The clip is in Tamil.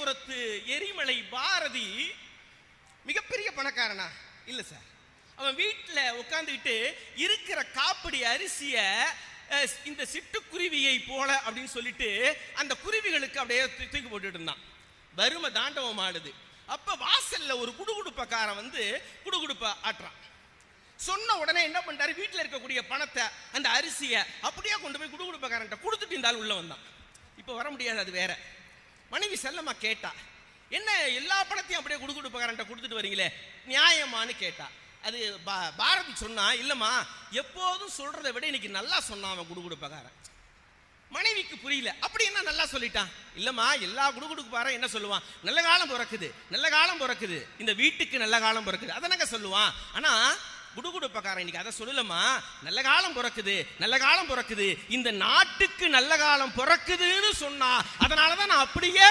புறத்து எரிமலை பாரதி மிகப்பெரிய பணக்காரனா இல்ல சார். அவன் வீட்டுல உட்கார்ந்துக்கிட்டு இருக்கிற காப்படி அரிசிய இந்த சிட்டுக்குருவியை போல அப்படின்னு சொல்லிட்டு அந்த குருவிகளுக்கு அப்படியே தூக்கி போட்டுட்டு இருந்தான். வறுமை தாண்டவம் ஆடுது. அப்ப வாசல்ல ஒரு குடுகுடுப்பக்காரன் வந்து குடுகுடுப்ப ஆட்டுறான். சொன்ன உடனே என்ன பண்றாரு, வீட்டுல இருக்கக்கூடிய பணத்தை அந்த அரிசியை அப்படியே கொண்டு போய் குடுகுடுப்பக்காரன் கொடுத்துட்டு இருந்தாலும் உள்ள வந்தான். இப்ப வர முடியாது, அது வேற. மனைவி செல்லம்மா கேட்டா, என்ன எல்லா பணத்தையும் அப்படியே குடுகுடுப்பக்காரன் கொடுத்துட்டு வரீங்களே, நியாயமானு கேட்டா. அது பாரதி சொன்னா, இல்லம்மா எப்போதும் சொல்றதை விட இன்னைக்கு நல்லா சொன்னான் அவன் குடுகுடுப்பக்காரன். மனைவிக்கு புரியல. அப்படி என்ன நல்லா சொல்லிட்டான்? இல்லம்மா எல்லா குடுகுடுப்பாரன் என்ன சொல்லுவான், நல்ல காலம் பிறக்குது நல்ல காலம் பிறக்குது, இந்த வீட்டுக்கு நல்ல காலம் பிறக்குது, அதனங்க சொல்லுவான். ஆனா குடுகுடுப்பக்காரன் இன்னைக்கு அதை சொல்லலம்மா, நல்ல காலம் பிறக்குது நல்ல காலம் பிறக்குது, இந்த நாட்டுக்கு நல்ல காலம் பிறக்குதுன்னு சொன்னா, அதனாலதான் நான் அப்படியே